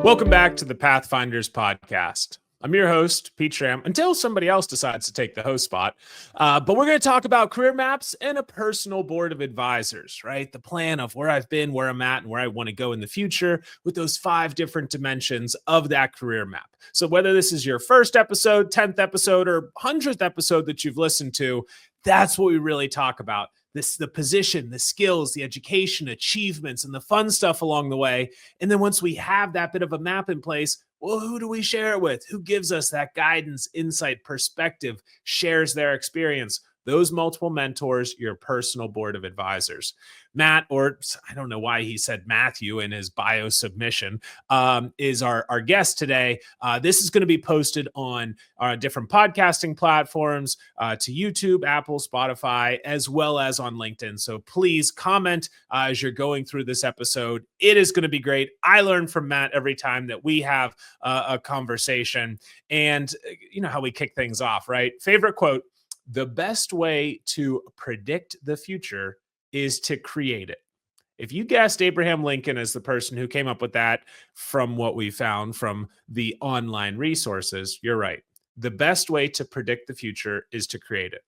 Welcome back to the Pathfinders podcast. I'm your host, Pete Schramm, until somebody else decides to take the host spot. But we're going to talk about career maps and a personal board of advisors, right? The plan of where I've been, where I'm at, and where I want to go in the future with those 5 different dimensions of that career map. So whether this is your first episode, 10th episode, or 100th episode that you've listened to, that's what we really talk about. The position, the skills, the education, achievements, and the fun stuff along the way. And then once we have that bit of a map in place, well, who do we share it with? Who gives us that guidance, insight, perspective, shares their experience? Those multiple mentors, your personal board of advisors. Matt, or I don't know why he said Matthew in his bio submission, is our guest today. This is going to be posted on different podcasting platforms, to YouTube, Apple, Spotify, as well as on LinkedIn. So please comment as you're going through this episode. It is going to be great. I learn from Matt every time that we have a conversation. And you know how we kick things off, right? Favorite quote: the best way to predict the future is to create it. If you guessed Abraham Lincoln as the person who came up with that from what we found from the online resources, you're right. The best way to predict the future is to create it.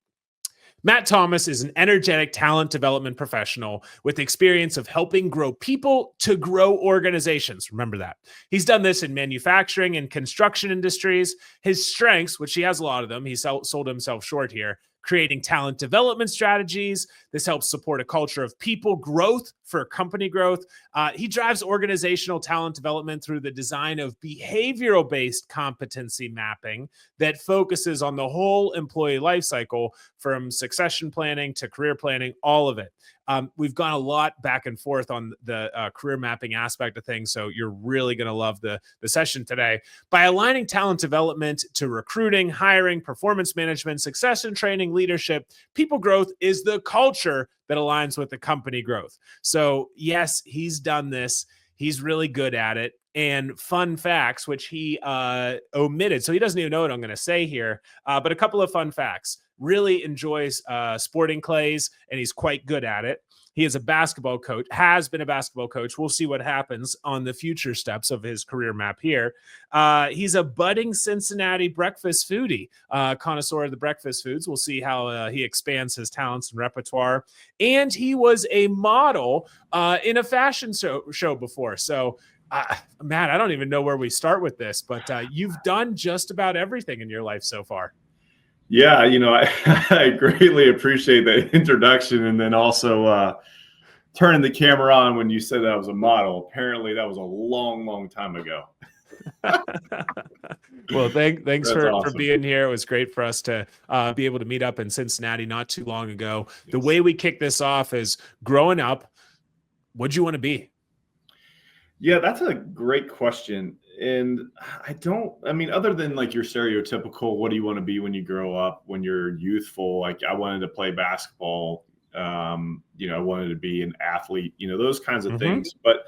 Matt Thomas is an energetic talent development professional with experience of helping grow people to grow organizations. Remember that. He's done this in manufacturing and construction industries. His strengths, which he has a lot of them, he sold himself short here, creating talent development strategies. This helps support a culture of people growth for company growth. He drives organizational talent development through the design of behavioral-based competency mapping that focuses on the whole employee life cycle, from succession planning to career planning, all of it. We've gone a lot back and forth on the career mapping aspect of things, so you're really going to love the session today. By aligning talent development to recruiting, hiring, performance management, succession training, leadership, people growth is the culture that aligns with the company growth. So yes, he's done this. He's really good at it. And fun facts, which he omitted, so he doesn't even know what I'm going to say here, but a couple of fun facts. Really enjoys sporting clays, and he's quite good at it. He is a basketball coach, has been a basketball coach. We'll see what happens on the future steps of his career map here. He's a budding Cincinnati breakfast foodie, connoisseur of the breakfast foods. We'll see how he expands his talents and repertoire. And he was a model in a fashion show before. So, Matt, I don't even know where we start with this, but you've done just about everything in your life so far. Yeah, I greatly appreciate that introduction, and then also turning the camera on when you said that I was a model. Apparently, that was a long, long time ago. Well, thanks for awesome. being here. It was great for us to be able to meet up in Cincinnati not too long ago. Yes. The way we kick this off is, growing up, what'd you want to be? Yeah, that's a great question. And other than like your stereotypical, what do you want to be when you grow up, when you're youthful? Like, I wanted to play basketball. I wanted to be an athlete, those kinds of things. But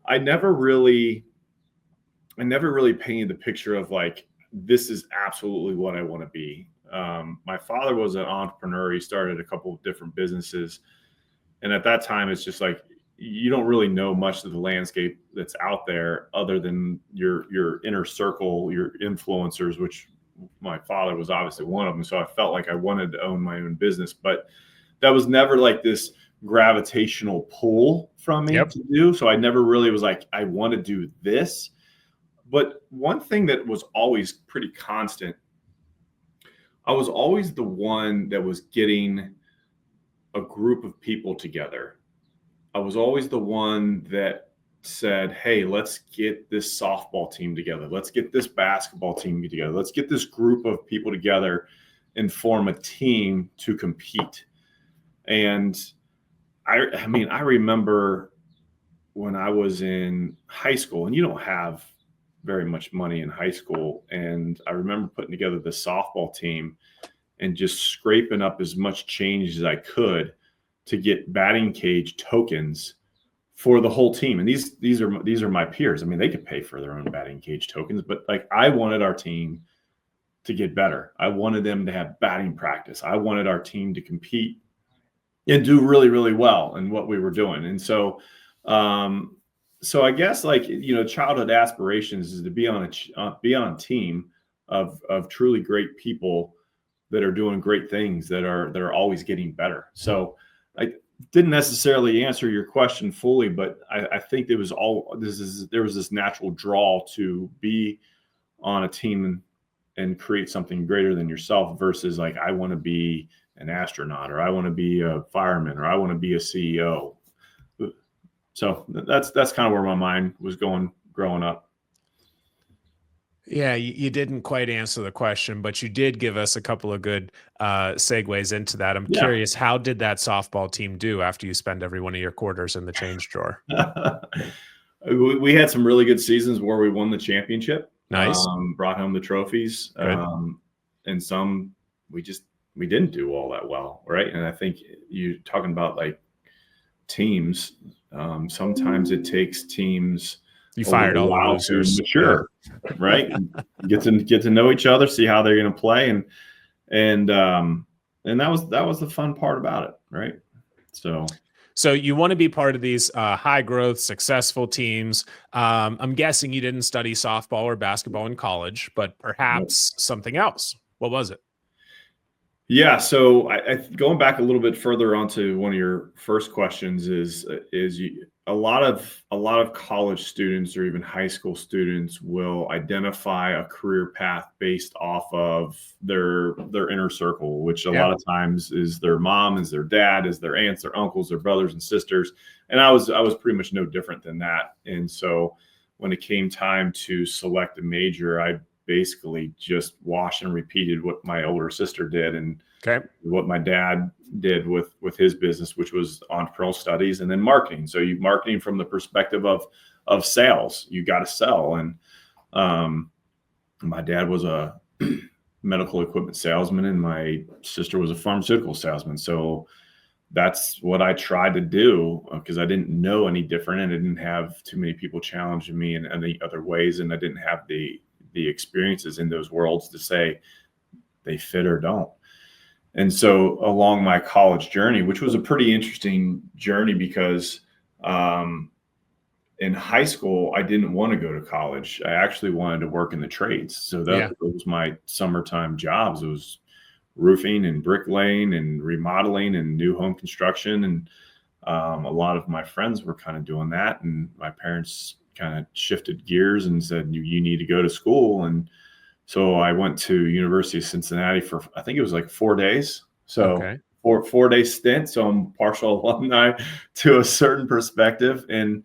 I never really painted the picture of like, this is absolutely what I want to be. My father was an entrepreneur. He started a couple of different businesses. And at that time, it's just like, you don't really know much of the landscape that's out there other than your inner circle, your influencers, which my father was obviously one of them. So I felt like I wanted to own my own business, but that was never like this gravitational pull from me to do. So I never really was like, I want to do this. But one thing that was always pretty constant, I was always the one that was getting a group of people together. I was always the one that said, hey, let's get this softball team together. Let's get this basketball team together. Let's get this group of people together and form a team to compete. And I remember when I was in high school, and you don't have very much money in high school. And I remember putting together the softball team and just scraping up as much change as I could to get batting cage tokens for the whole team. And these are my peers. I mean, they could pay for their own batting cage tokens, but like, I wanted our team to get better. I wanted them to have batting practice. I wanted our team to compete and do really, really well in what we were doing. And so So I guess like, childhood aspirations is to be on a team of truly great people that are doing great things that are always getting better. So I didn't necessarily answer your question fully, but I think there was this natural draw to be on a team and create something greater than yourself versus like, I want to be an astronaut, or I want to be a fireman, or I want to be a CEO. So that's kind of where my mind was going growing up. Yeah, you didn't quite answer the question, but you did give us a couple of good segues into that. I'm Yeah. curious, how did that softball team do after you spend every one of your quarters in the change drawer? We had some really good seasons where we won the championship, Nice. brought home the trophies, Good. and some we didn't do all that well, right? And I think you're talking about like teams. Sometimes it takes teams You a little fired all the while to losers. mature, right? And get to know each other, see how they're going to play, and that was the fun part about it, right? So you want to be part of these high growth, successful teams. I'm guessing you didn't study softball or basketball in college, but perhaps something else. What was it? Yeah. So going back a little bit further onto one of your first questions a lot of college students or even high school students will identify a career path based off of their inner circle, which a lot of times is their mom, is their dad, is their aunts, their uncles, their brothers and sisters. And I was pretty much no different than that. And so when it came time to select a major, I basically just washed and repeated what my older sister did and what my dad did with his business, which was entrepreneurial studies and then marketing. So you marketing from the perspective of sales, you got to sell. And my dad was a medical equipment salesman and my sister was a pharmaceutical salesman. So that's what I tried to do because I didn't know any different and I didn't have too many people challenging me in any other ways. And I didn't have the experiences in those worlds to say they fit or don't. And so along my college journey, which was a pretty interesting journey because in high school, I didn't want to go to college. I actually wanted to work in the trades. So that was my summertime jobs. It was roofing and bricklaying and remodeling and new home construction. And a lot of my friends were kind of doing that. And my parents kind of shifted gears and said, you need to go to school. And so I went to University of Cincinnati for, I think it was like 4 days. So 4-day stint. So I'm partial alumni to a certain perspective. And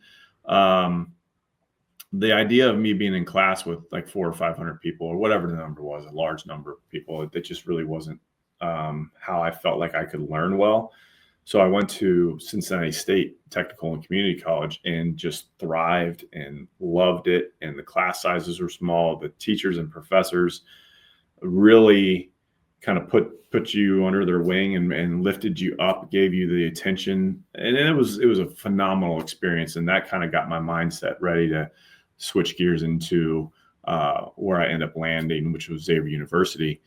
the idea of me being in class with like 400 or 500 people or whatever the number was, a large number of people, that just really wasn't how I felt like I could learn well. So I went to Cincinnati State Technical and Community College and just thrived and loved it. And the class sizes were small. The teachers and professors really kind of put you under their wing and lifted you up, gave you the attention. And it was a phenomenal experience. And that kind of got my mindset ready to switch gears into where I ended up landing, which was Xavier University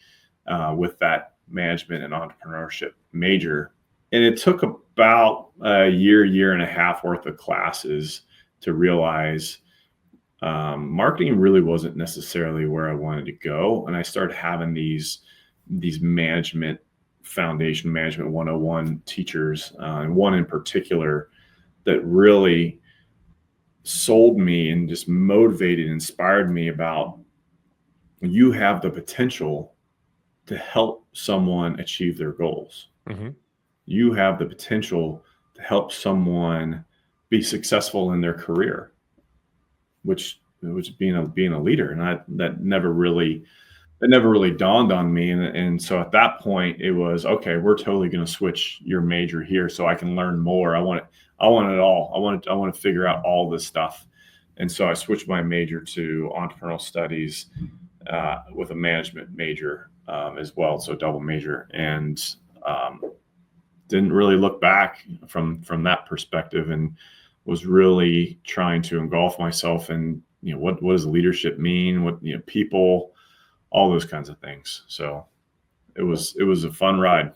with that management and entrepreneurship major. And it took about a year and a half worth of classes to realize marketing really wasn't necessarily where I wanted to go. And I started having these management foundation, management 101 teachers, and one in particular that really sold me and just motivated, inspired me about you have the potential to help someone achieve their goals. Mm-hmm. You have the potential to help someone be successful in their career, which being a leader. And that never really dawned on me. And so at that point it was, okay, we're totally going to switch your major here so I can learn more. I want it all. I want to figure out all this stuff. And so I switched my major to entrepreneurial studies with a management major as well. So double major, and didn't really look back from that perspective, and was really trying to engulf myself in, what does leadership mean? What, people, all those kinds of things. So it was a fun ride.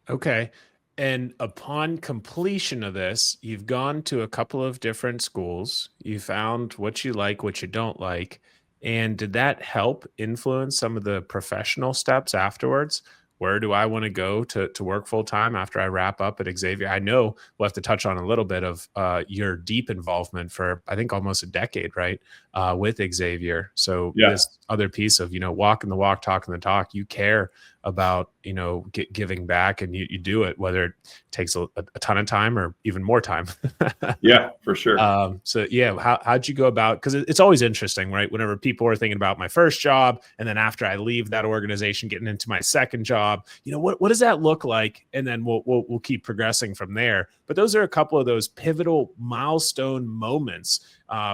Okay. And upon completion of this, you've gone to a couple of different schools. You found what you like, what you don't like. And did that help influence some of the professional steps afterwards? Where do I want to go to work full time after I wrap up at Xavier? I know we'll have to touch on a little bit of your deep involvement for, I think, almost a decade, right, with Xavier. So Yeah. this other piece of, walking the walk, talking the talk, you care about, giving back, and you do it, whether it takes a ton of time or even more time. Yeah, for sure. So yeah, how'd you go about, because it's always interesting, right? Whenever people are thinking about my first job, and then after I leave that organization, getting into my second job, what does that look like? And then we'll keep progressing from there. But those are a couple of those pivotal milestone moments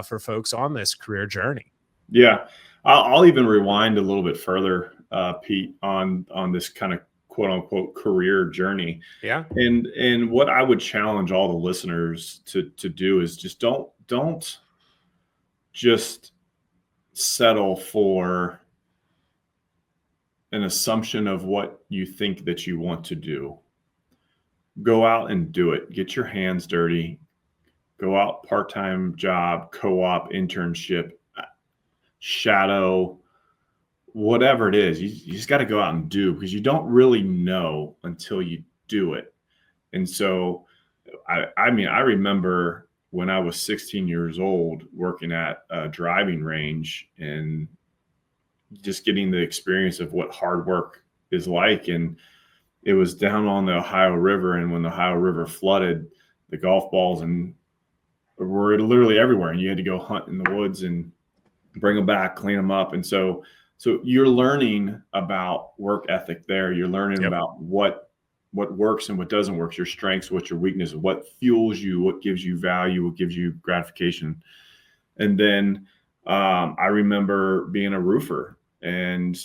for folks on this career journey. Yeah. I'll even rewind a little bit further, Pete, on this kind of quote unquote career journey. Yeah. And what I would challenge all the listeners to do is just don't just settle for an assumption of what you think that you want to do. Go out and do it. Get your hands dirty. Go out, part-time job, co-op, internship, shadow, whatever it is. You just got to go out and do, because you don't really know until you do it. And so, I remember when I was 16 years old working at a driving range and just getting the experience of what hard work is like. And it was down on the Ohio River. And when the Ohio River flooded, the golf balls were literally everywhere. And you had to go hunt in the woods and bring them back, clean them up. And so you're learning about work ethic there. You're learning about what works and what doesn't work, your strengths, what your weaknesses, what fuels you, what gives you value, what gives you gratification. And then I remember being a roofer, and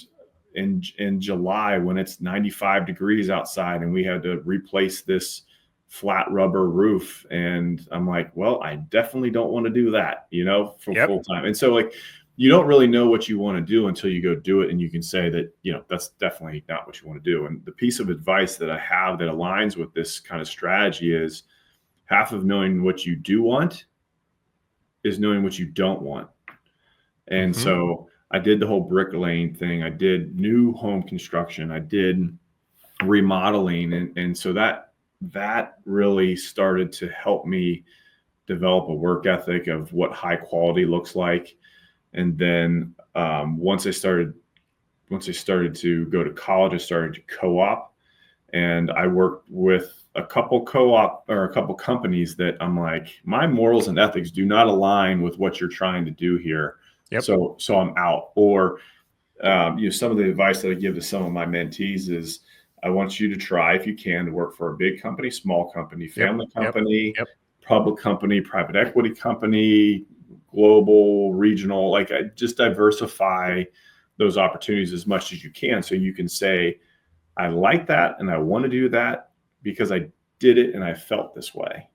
in July, when it's 95 degrees outside and we had to replace this flat rubber roof, and I'm like, well, I definitely don't want to do that, for full time. And so, like, you don't really know what you want to do until you go do it, and you can say that, that's definitely not what you want to do. And the piece of advice that I have that aligns with this kind of strategy is half of knowing what you do want is knowing what you don't want. And so I did the whole bricklaying thing. I did new home construction. I did remodeling. And so that really started to help me develop a work ethic of what high quality looks like. And then once I started to go to college, I started to co-op, and I worked with a couple companies that I'm like, my morals and ethics do not align with what you're trying to do here. So I'm out. Or some of the advice that I give to some of my mentees is, I want you to try, if you can, to work for a big company, small company, family company, public company, private equity company, global, regional, like, just diversify those opportunities as much as you can. So you can say, I like that and I want to do that because I did it and I felt this way.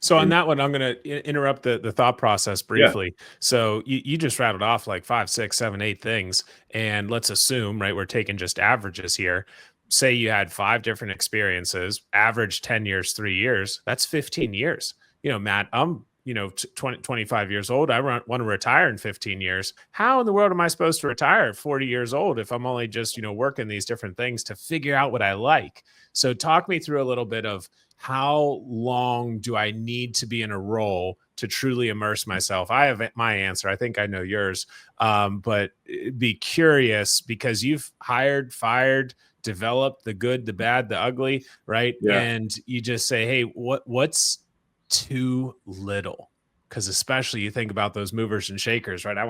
So on that one, I'm going to interrupt the thought process briefly. Yeah. So you just rattled off like 5, 6, 7, 8 things. And let's assume, right, we're taking just averages here. Say you had 5 different experiences, average 10 years, 3 years, that's 15 years. Matt, I'm 25 years old. I want to retire in 15 years. How in the world am I supposed to retire at 40 years old if I'm only just, working these different things to figure out what I like? So talk me through a little bit of how long do I need to be in a role to truly immerse myself? I have my answer. I think I know yours, but be curious, because you've hired, fired, developed the good, the bad, the ugly, right? Yeah. And you just say, hey, what's too little? Because especially you think about those movers and shakers, right? I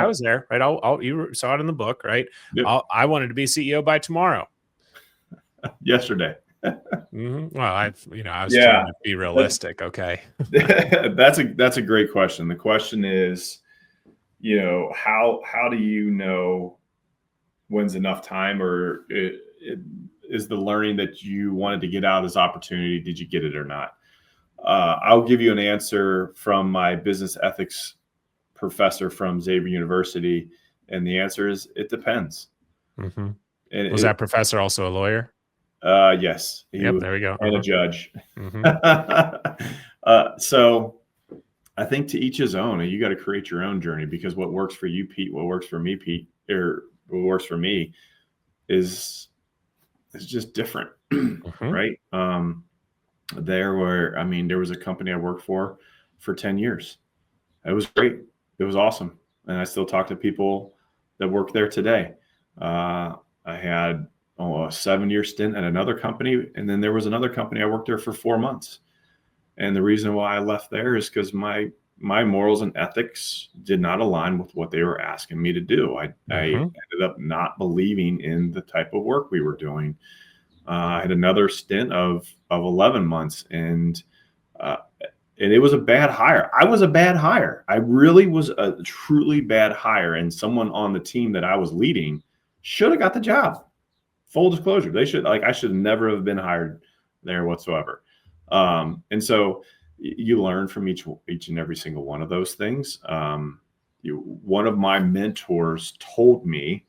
was there, right? You saw it in the book, right? Yep. I wanted to be CEO by tomorrow. Yesterday. Well, I was trying to be realistic. Okay. That's a great question. The question is, how do you know when's enough time, or is the learning that you wanted to get out as opportunity, did you get it or not? I'll give you an answer from my business ethics professor from Xavier University. And the answer is, it depends. Mm-hmm. Was that professor also a lawyer? Yes, he Yep, was, there we go. and a judge. Mm-hmm. So I think to each his own, and you got to create your own journey, because what works for you, Pete, what works for me, Pete, or what works for me is just different, Mm-hmm. right? There was a company I worked for 10 years. It was great. It was awesome. And I still talk to people that work there today. I had a 7-year stint at another company. And then there was another company I worked there for 4 months. And the reason why I left there is because my morals and ethics did not align with what they were asking me to do. I ended up not believing in the type of work we were doing. I had another stint of 11 months, and it was a bad hire. I was a bad hire. I really was a truly bad hire. And someone on the team that I was leading should have got the job. Full disclosure, I should never have been hired there whatsoever. And so you learn from each and every single one of those things. One of my mentors told me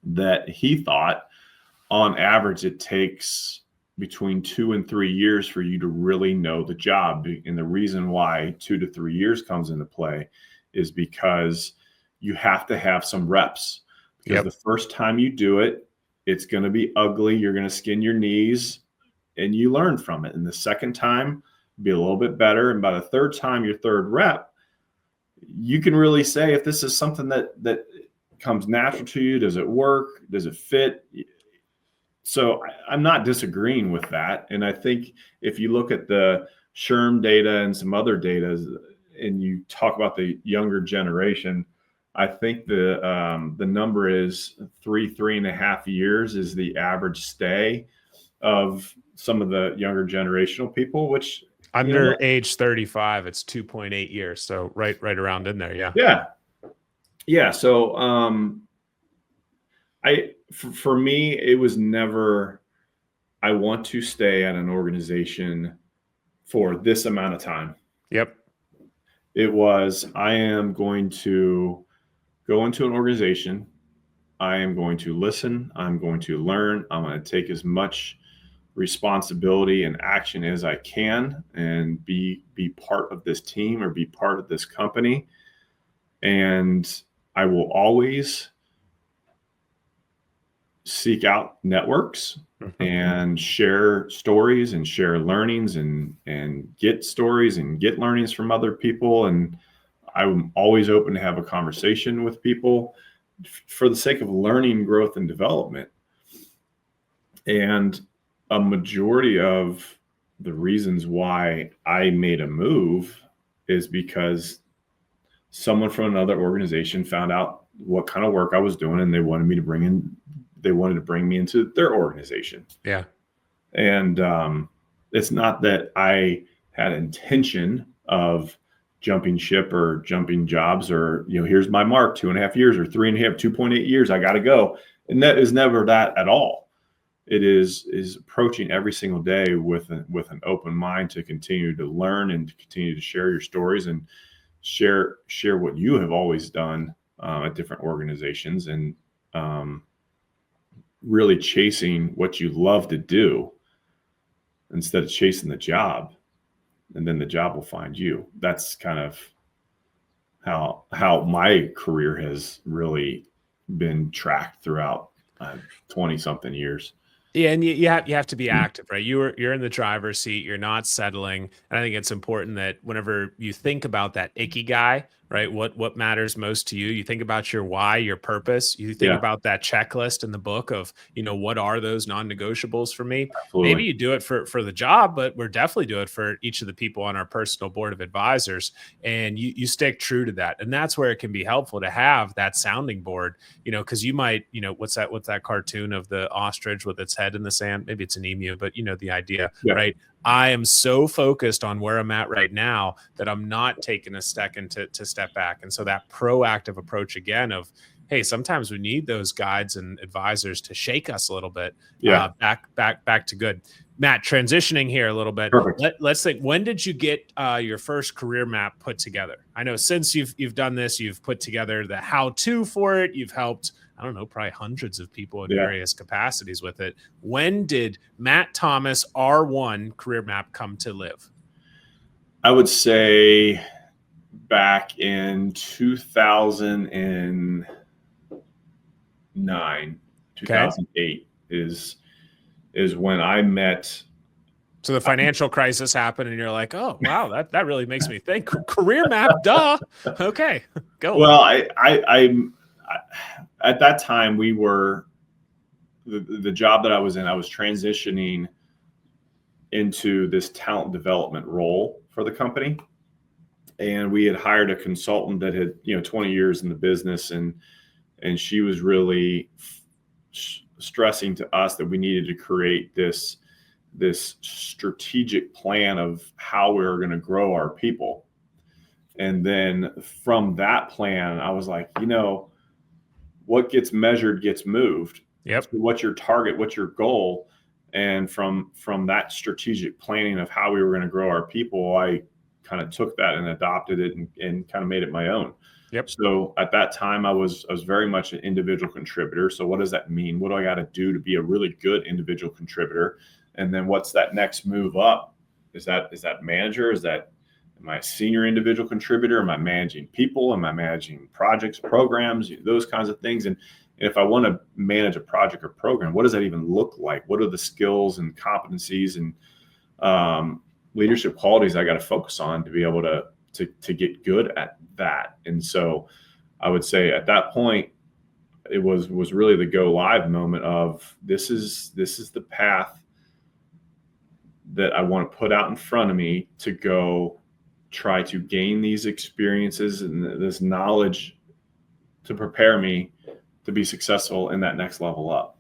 that he thought on average it takes between 2 and 3 years for you to really know the job. And the reason why 2 to 3 years comes into play is because you have to have some reps. Because the first time you do it, it's going to be ugly. You're going to skin your knees, and you learn from it. And the second time, be a little bit better. And by the third time, your third rep, you can really say if this is something that comes natural to you. Does it work? Does it fit? So I'm not disagreeing with that. And I think if you look at the SHRM data and some other data, and you talk about the younger generation, I think the number is 3.5 years is the average stay of some of the younger generational people, which under age 35, it's 2.8 years. So right around in there. Yeah. So for me, it was never, I want to stay at an organization for this amount of time. Yep. It was, I am going to go into an organization. I am going to listen. I'm going to learn. I'm going to take as much responsibility and action as I can and be part of this team or be part of this company. And I will always seek out networks and share stories and share learnings and get stories and get learnings from other people. And I'm always open to have a conversation with people for the sake of learning, growth, and development. And a majority of the reasons why I made a move is because someone from another organization found out what kind of work I was doing, and they wanted to bring me into their organization. Yeah. And it's not that I had intention of jumping ship or jumping jobs or, here's my mark, 2.5 years or 3.5, 2.8 years, I got to go. And that is never that at all. It is approaching every single day with an open mind to continue to learn and to continue to share your stories and share what you have always done at different organizations, and really chasing what you love to do instead of chasing the job, and then the job will find you. That's kind of how my career has really been tracked throughout 20 something years. Yeah, and you have to be active, right? You're in the driver's seat. You're not settling, and I think it's important that whenever you think about that ikigai, right? What matters most to you? You think about your why, your purpose. You think about that checklist in the book of, what are those non-negotiables for me? Absolutely. Maybe you do it for the job, but we're definitely do it for each of the people on our personal board of advisors, and you stick true to that. And that's where it can be helpful to have that sounding board, because you might, what's that cartoon of the ostrich with its head in the sand? Maybe it's an emu, but the idea, right? I am so focused on where I'm at right now that I'm not taking a second to step back. And so that proactive approach again of, hey, sometimes we need those guides and advisors to shake us a little bit back to good. Matt, transitioning here a little bit. Perfect. Let's think. When did you get your first career map put together? I know since you've done this, you've put together the how-to for it. You've helped, I don't know, probably hundreds of people in various capacities with it. When did Matt Thomas R1 career map come to live? I would say back in 2009, 2008 is when I met. So the financial crisis happened and you're like, oh, wow, that really makes me think. Career map, duh. Okay, go. Well, I at that time, we were the job that I was in, I was transitioning into this talent development role for the company. And we had hired a consultant that had, 20 years in the business, and she was really stressing to us that we needed to create this strategic plan of how we were going to grow our people. And then from that plan, I was like, what gets measured gets moved. Yep. So what's your target? What's your goal? And from that strategic planning of how we were going to grow our people, I kind of took that and adopted it and kind of made it my own. Yep. So at that time, I was very much an individual contributor. So what does that mean? What do I got to do to be a really good individual contributor? And then what's that next move up? Is that manager? Am I a senior individual contributor? Am I managing people? Am I managing projects, programs, those kinds of things? And if I want to manage a project or program, what does that even look like? What are the skills and competencies and leadership qualities I got to focus on to be able to get good at that? And so I would say at that point, it was really the go live moment of this is the path that I want to put out in front of me to go try to gain these experiences and this knowledge to prepare me to be successful in that next level up.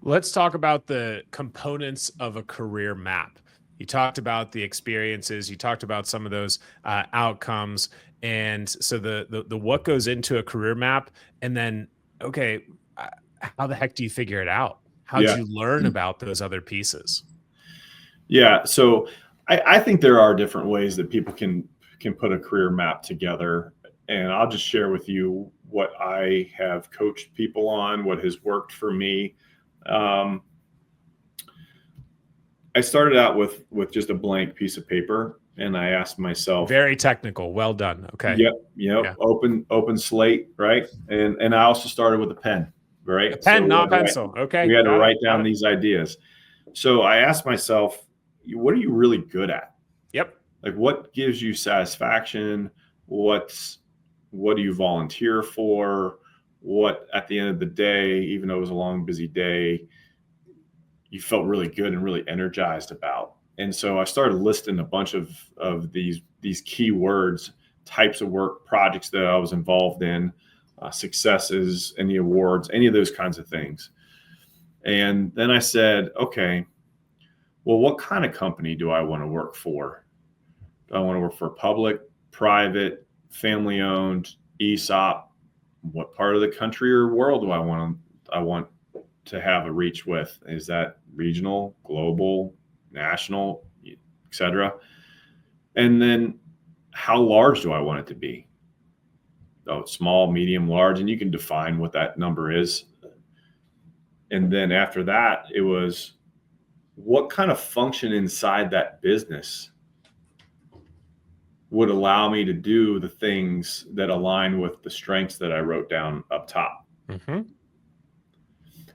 Let's talk about the components of a career map. You talked about the experiences, you talked about some of those outcomes. And so the what goes into a career map, and then, okay, how the heck do you figure it out? How do you learn about those other pieces? Yeah. So I think there are different ways that people can put a career map together. And I'll just share with you what I have coached people on, what has worked for me. I started out with just a blank piece of paper, and I asked myself. Very technical. Well done. Okay. Yep. Yeah. Open slate, right? And I also started with a pen, right? A pen, not pencil. Okay. We had to write down these ideas. So I asked myself, what are you really good at? Yep. Like, what gives you satisfaction? What do you volunteer for? What, at the end of the day, even though it was a long, busy day, you felt really good and really energized about? And so I started listing a bunch of these key words, types of work, projects that I was involved in, successes, any awards, any of those kinds of things. And then I said, okay, well, what kind of company do I want to work for? Do I want to work for public, private, family-owned, ESOP? What part of the country or world do I want to have a reach with? Is that regional, global, national, et cetera? And then how large do I want it to be? Oh, small, medium, large, and you can define what that number is. And then after that, it was, what kind of function inside that business would allow me to do the things that align with the strengths that I wrote down up top? Mm-hmm.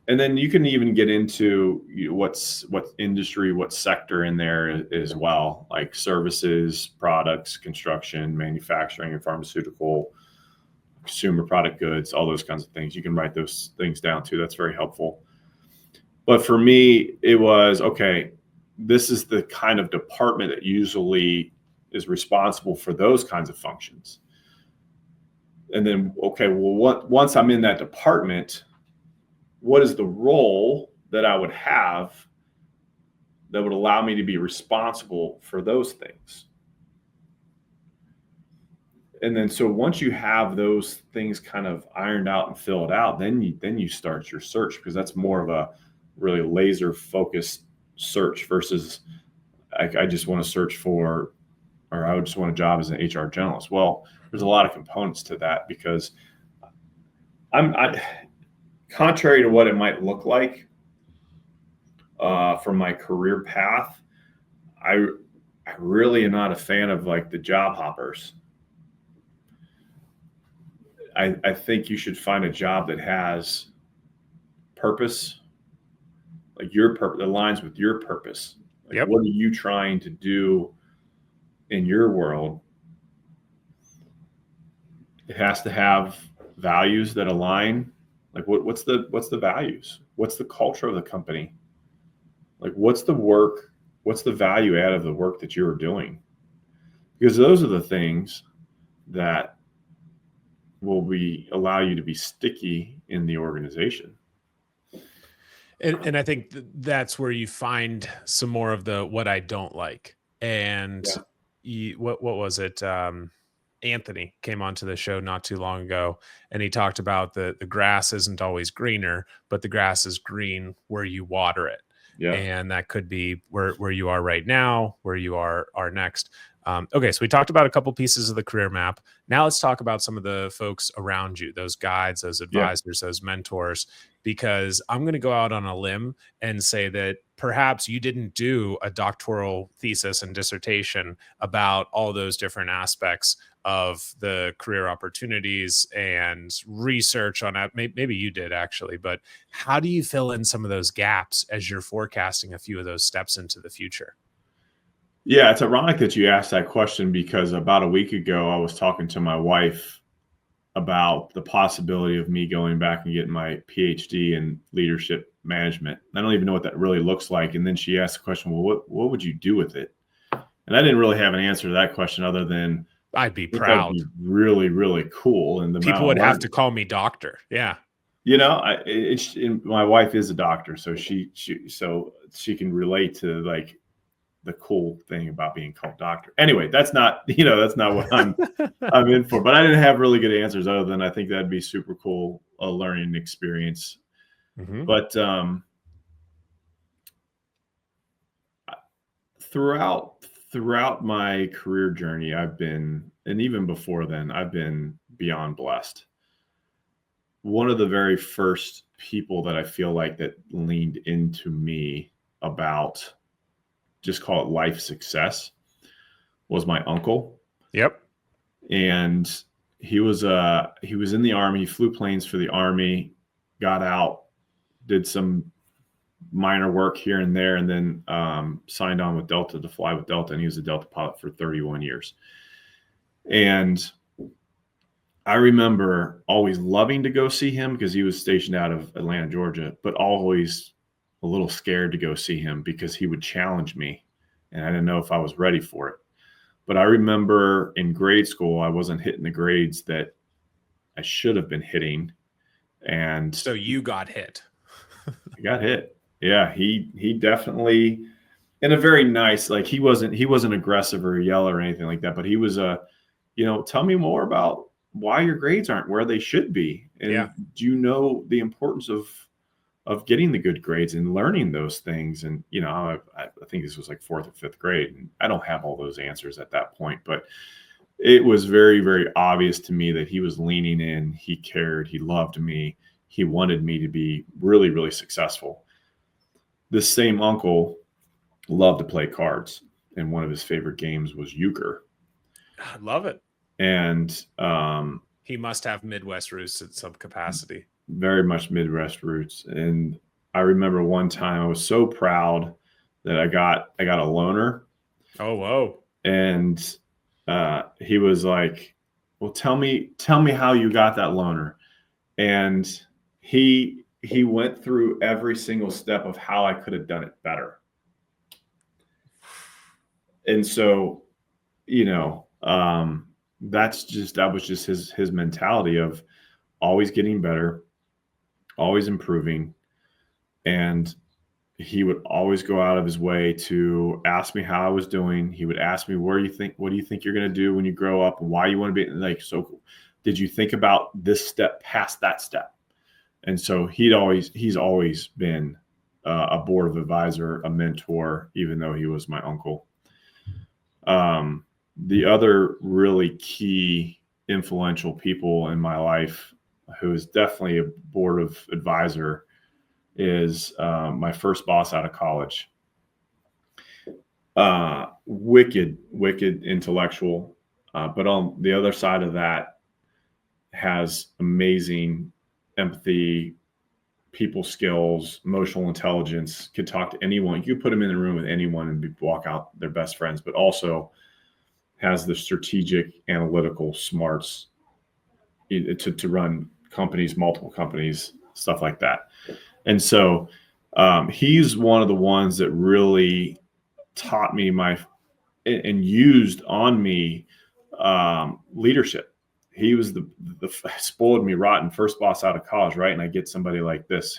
And then you can even get into what industry, what sector in there as well, like services, products, construction, manufacturing, and pharmaceutical, consumer product goods, all those kinds of things. You can write those things down too. That's very helpful. But for me, it was, okay, this is the kind of department that usually is responsible for those kinds of functions. And then, okay, well, once I'm in that department, what is the role that I would have that would allow me to be responsible for those things? And then, so once you have those things kind of ironed out and filled out, then you start your search, because that's more of really laser focused search versus I just want to search for, or I would just want a job as an HR generalist. Well, there's a lot of components to that because I contrary to what it might look like from my career path, I really am not a fan of like the job hoppers. I think you should find a job that has purpose, like your purpose aligns with your purpose. Like, Yep. what are you trying to do in your world? It has to have values that align. Like what's the values? What's the culture of the company? Like what's the work? What's the value add of the work that you're doing? Because those are the things that will allow you to be sticky in the organization. And I think that's where you find some more of the what I don't like. And what was it? Anthony came onto the show not too long ago, and he talked about the grass isn't always greener, but the grass is green where you water it. Yeah. And that could be where you are right now, where you are next. Okay, so we talked about a couple pieces of the career map. Now let's talk about some of the folks around you, those guides, those advisors, those mentors, because I'm going to go out on a limb and say that perhaps you didn't do a doctoral thesis and dissertation about all those different aspects of the career opportunities and research on it. Maybe you did actually, but how do you fill in some of those gaps as you're forecasting a few of those steps into the future? Yeah, it's ironic that you asked that question because about a week ago, I was talking to my wife about the possibility of me going back and getting my PhD in leadership management. I don't even know what that really looks like. And then she asked the question, well, what would you do with it? And I didn't really have an answer to that question other than I'd be proud. That'd be really, really cool. And the people would have to call me doctor. Yeah. You know, my wife is a doctor, so she can relate to like the cool thing about being called doctor. Anyway, that's not what I'm in for. But I didn't have really good answers other than I think that'd be super cool, a learning experience. Mm-hmm. But throughout my career journey, and even before then, I've been beyond blessed. One of the very first people that I feel like that leaned into me about just call it life success was my uncle. Yep. And he was in the Army, he flew planes for the Army, got out, did some minor work here and there, and then signed on with Delta to fly with Delta. And he was a Delta pilot for 31 years. And I remember always loving to go see him because he was stationed out of Atlanta, Georgia, but always a little scared to go see him because he would challenge me and I didn't know if I was ready for it. But I remember in grade school, I wasn't hitting the grades that I should have been hitting. And so you got hit. I got hit. Yeah, he definitely, in a very nice, like he wasn't aggressive or yell or anything like that, but he was tell me more about why your grades aren't where they should be. And do you know the importance of getting the good grades and learning those things? And, I think this was like 4th or 5th grade. And I don't have all those answers at that point, but it was very, very obvious to me that he was leaning in. He cared. He loved me. He wanted me to be really, really successful. This same uncle loved to play cards. And one of his favorite games was euchre. I love it. And he must have Midwest roots in some capacity. Very much Midwest roots. And I remember one time I was so proud that I got a loaner. Oh, whoa. And he was like, well, tell me how you got that loaner. And he went through every single step of how I could have done it better. And so, that was just his mentality of always getting better, always improving. And he would always go out of his way to ask me how I was doing. He would ask me, what do you think you're going to do when you grow up and why you want to be like, so did you think about this step past that step? And so he's always been a board of advisor, a mentor, even though he was my uncle. The other really key influential people in my life who is definitely a board of advisor is my first boss out of college. Wicked intellectual. But on the other side of that, has amazing empathy, people skills, emotional intelligence, could talk to anyone. You could put them in the room with anyone and walk out their best friends, but also has the strategic analytical smarts to run companies, multiple companies, stuff like that. And so he's one of the ones that really taught me and used on me leadership. He was the spoiled me rotten first boss out of college, right? And I get somebody like this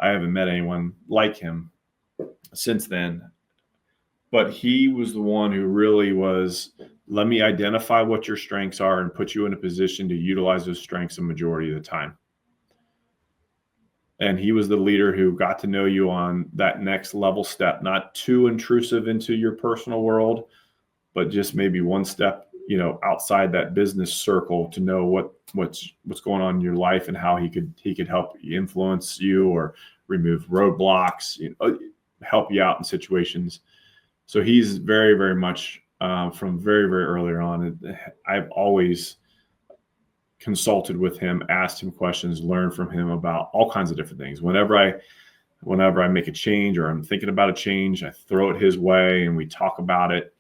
I haven't met anyone like him since then. But he was the one who really was, let me identify what your strengths are and put you in a position to utilize those strengths a majority of the time. And he was the leader who got to know you on that next level step, not too intrusive into your personal world, but just maybe one step, outside that business circle to know what's going on in your life and how he could help influence you or remove roadblocks, help you out in situations. So he's very, very much from very, very early on. I've always consulted with him, asked him questions, learned from him about all kinds of different things. Whenever I make a change or I'm thinking about a change, I throw it his way and we talk about it.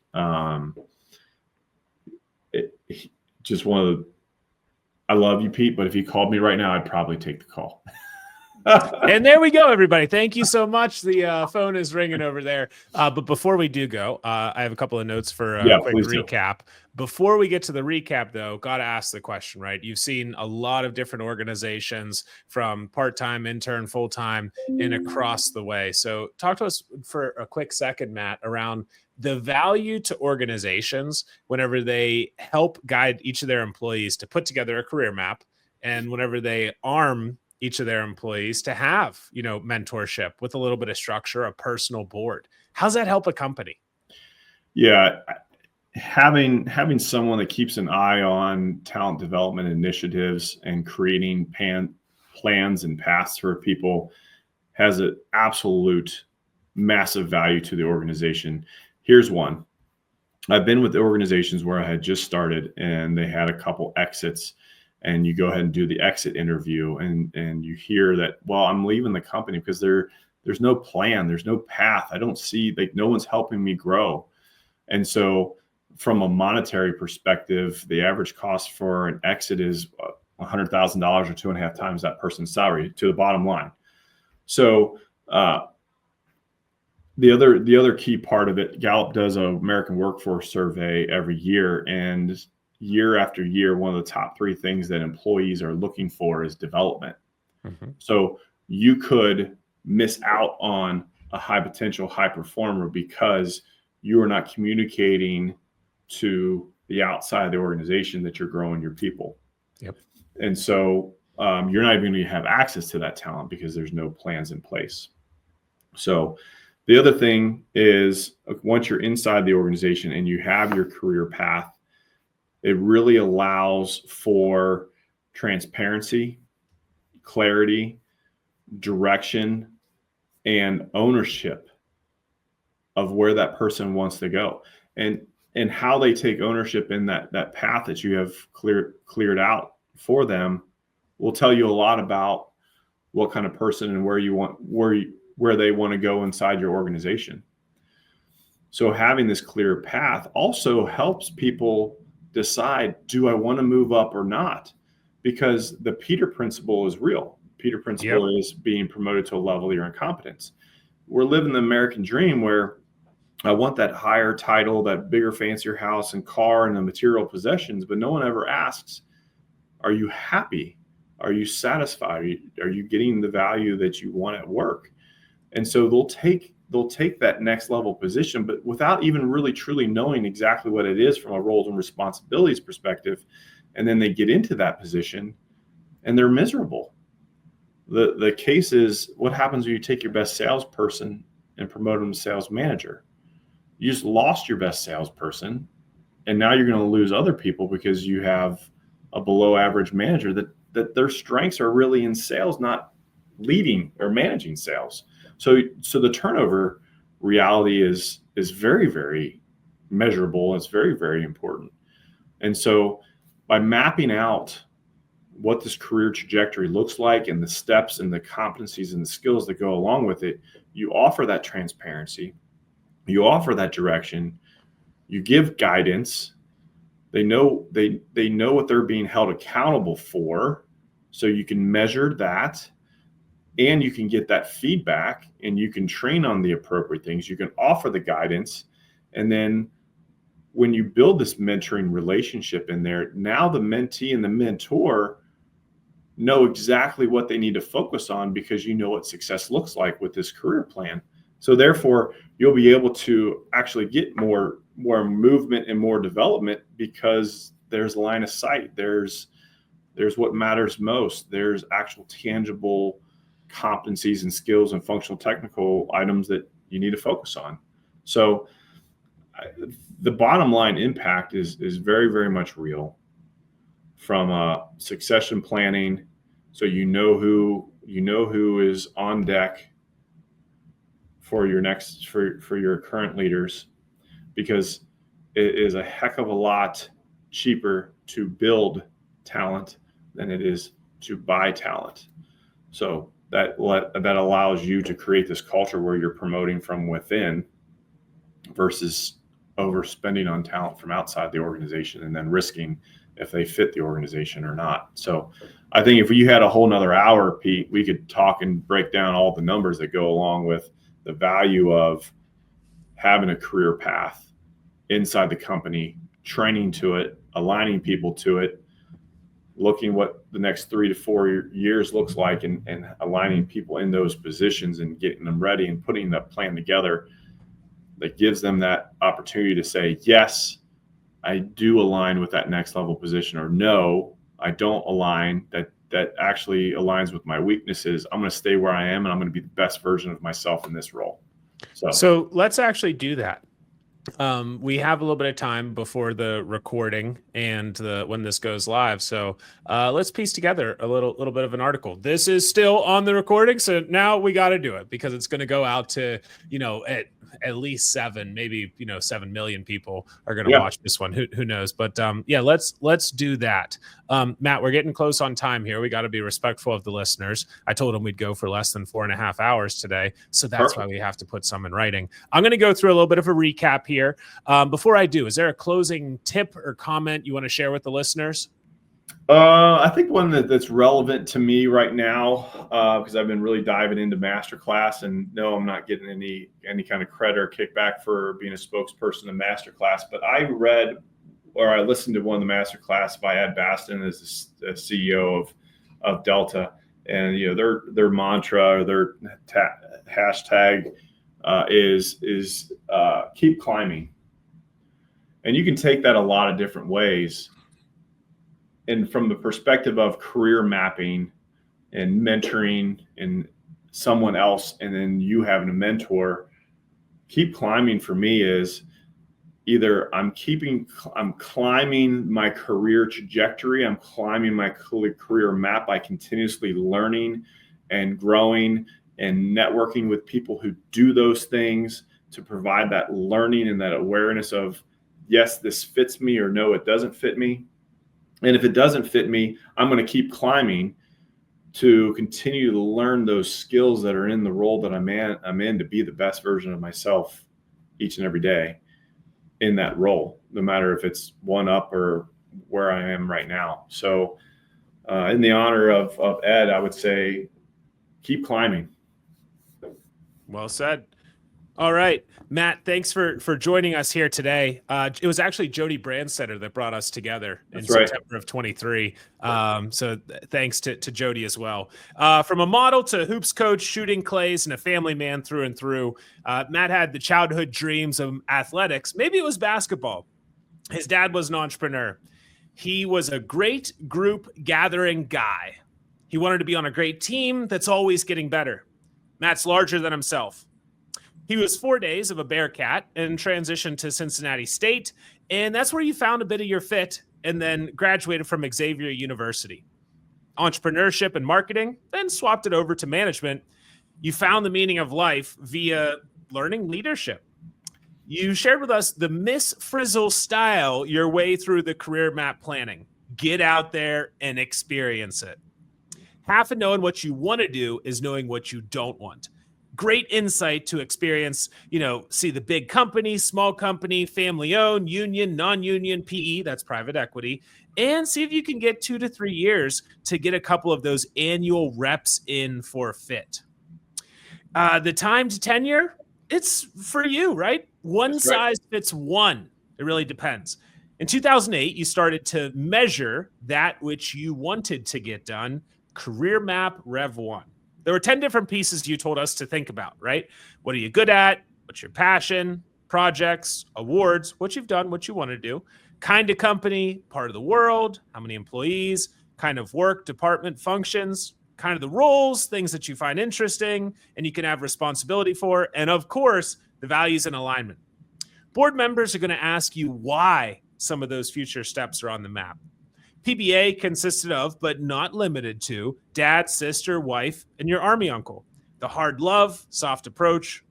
Just I love you, Pete, but if he called me right now, I'd probably take the call. And there we go, everybody. Thank you so much. The phone is ringing over there. But before we do go, I have a couple of notes for a quick recap. Before we get to the recap, though, got to ask the question, right? You've seen a lot of different organizations from part-time, intern, full-time, and across the way. So talk to us for a quick second, Matt, around the value to organizations whenever they help guide each of their employees to put together a career map, and whenever they arm each of their employees to have, mentorship with a little bit of structure, a personal board. How's that help a company? Yeah. Having someone that keeps an eye on talent development initiatives and creating plans and paths for people has an absolute massive value to the organization. Here's one. I've been with organizations where I had just started and they had a couple exits, and you go ahead and do the exit interview and you hear that, well, I'm leaving the company because there's no plan, there's no path. I don't see, no one's helping me grow. And so from a monetary perspective, the average cost for an exit is $100,000 or 2.5 times that person's salary to the bottom line. So the other key part of it, Gallup does an American workforce survey every year, and year after year, one of the top 3 things that employees are looking for is development. Mm-hmm. So you could miss out on a high potential, high performer because you are not communicating to the outside of the organization that you're growing your people. Yep. And so you're not even going to have access to that talent because there's no plans in place. So the other thing is, once you're inside the organization and you have your career path, it really allows for transparency, clarity, direction, and ownership of where that person wants to go. And how they take ownership in that path that you have cleared out for them will tell you a lot about what kind of person and where they want to go inside your organization. So having this clear path also helps people decide, do I want to move up or not? Because the Peter principle is real. Peter principle is being promoted to a level of your incompetence. We're living the American dream where I want that higher title, that bigger, fancier house and car and the material possessions, but no one ever asks, are you happy? Are you satisfied? Are you getting the value that you want at work? And so they'll take that next level position, but without even really truly knowing exactly what it is from a roles and responsibilities perspective. And then they get into that position and they're miserable. The case is, what happens when you take your best salesperson and promote them to sales manager? You just lost your best salesperson, and now you're going to lose other people because you have a below average manager that their strengths are really in sales, not leading or managing sales. So the turnover reality is very, very measurable. It's very, very important. And so by mapping out what this career trajectory looks like and the steps and the competencies and the skills that go along with it, you offer that transparency, you offer that direction, you give guidance. They know what they're being held accountable for, so you can measure that, and you can get that feedback, and you can train on the appropriate things. You can offer the guidance, and then when you build this mentoring relationship in there, now the mentee and the mentor know exactly what they need to focus on, because you know what success looks like with this career plan. So therefore, you'll be able to actually get more movement and more development, because there's line of sight. There's what matters most. There's actual tangible competencies and skills and functional technical items that you need to focus on. So the bottom line impact is very, very much real. From succession planning, so you know who is on deck for your current leaders, because it is a heck of a lot cheaper to build talent than it is to buy talent. So that allows you to create this culture where you're promoting from within versus overspending on talent from outside the organization and then risking if they fit the organization or not. So I think if you had a whole nother hour, Pete, we could talk and break down all the numbers that go along with the value of having a career path inside the company, training to it, aligning people to it, looking what the next 3 to 4 years looks like, and aligning people in those positions and getting them ready and putting that plan together that gives them that opportunity to say, yes, I do align with that next level position, or no, I don't align. That actually aligns with my weaknesses. I'm going to stay where I am, and I'm going to be the best version of myself in this role. So let's actually do that. We have a little bit of time before the recording and when this goes live. So let's piece together a little bit of an article. This is still on the recording, so now we got to do it, because it's going to go out to, at least 7 million people are going to watch this one. Who knows? But let's do that. Matt, we're getting close on time here. We got to be respectful of the listeners. I told them we'd go for less than 4.5 hours today, so that's why we have to put some in writing. I'm going to go through a little bit of a recap here. Before I do, is there a closing tip or comment you want to share with the listeners? I think one that's relevant to me right now, because I've been really diving into Masterclass, and no, I'm not getting any kind of credit or kickback for being a spokesperson in Masterclass, but I listened to one of the Masterclass by Ed Baston, as the CEO of Delta, and their mantra or their hashtag is keep climbing, and you can take that a lot of different ways. And from the perspective of career mapping and mentoring and someone else, and then you having a mentor, keep climbing for me is either I'm climbing my career trajectory, I'm climbing my career map by continuously learning and growing and networking with people who do those things to provide that learning and that awareness of, yes, this fits me, or no, it doesn't fit me. And if it doesn't fit me, I'm going to keep climbing to continue to learn those skills that are in the role that I'm in to be the best version of myself each and every day in that role, no matter if it's one up or where I am right now. So in the honor of Ed, I would say keep climbing. Well said. All right, Matt, thanks for joining us here today. It was actually Jody Brandstetter that brought us together in September of 23. So thanks to Jody as well. From a model to hoops coach, shooting clays, and a family man through and through, Matt had the childhood dreams of athletics. Maybe it was basketball. His dad was an entrepreneur. He was a great group gathering guy. He wanted to be on a great team that's always getting better. Matt's larger than himself. He was 4 days of a Bearcat and transitioned to Cincinnati State, and that's where you found a bit of your fit and then graduated from Xavier University. Entrepreneurship and marketing, then swapped it over to management. You found the meaning of life via learning leadership. You shared with us the Miss Frizzle style your way through the career map planning. Get out there and experience it. Half of knowing what you want to do is knowing what you don't want. Great insight to experience, see the big company, small company, family owned, union, non-union, PE, that's private equity, and see if you can get 2 to 3 years to get a couple of those annual reps in for fit. The time to tenure, it's for you, right? One size fits one. It really depends. In 2008, you started to measure that which you wanted to get done. Career Map Rev 1. There were 10 different pieces you told us to think about, right? What are you good at? What's your passion? Projects, awards, what you've done, what you want to do, kind of company, part of the world, how many employees, kind of work, department, functions, kind of the roles, things that you find interesting and you can have responsibility for, and of course, the values and alignment. Board members are going to ask you why some of those future steps are on the map. PBA consisted of, but not limited to, dad, sister, wife, and your Army uncle. The hard love, soft approach.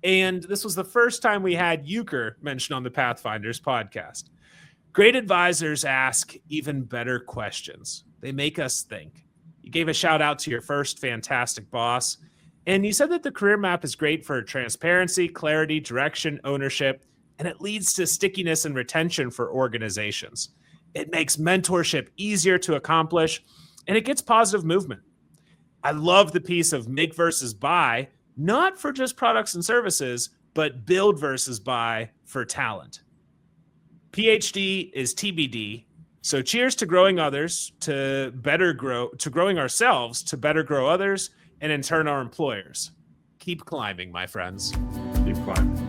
And this was the first time we had Euchre mentioned on the Pathfinders podcast. Great advisors ask even better questions. They make us think. You gave a shout out to your first fantastic boss. And you said that the career map is great for transparency, clarity, direction, ownership, and it leads to stickiness and retention for organizations. It makes mentorship easier to accomplish, and it gets positive movement. I love the piece of make versus buy, not for just products and services, but build versus buy for talent. PhD is TBD. So cheers to growing others to better grow, to growing ourselves to better grow others, and in turn our employers. Keep climbing, my friends. Keep climbing.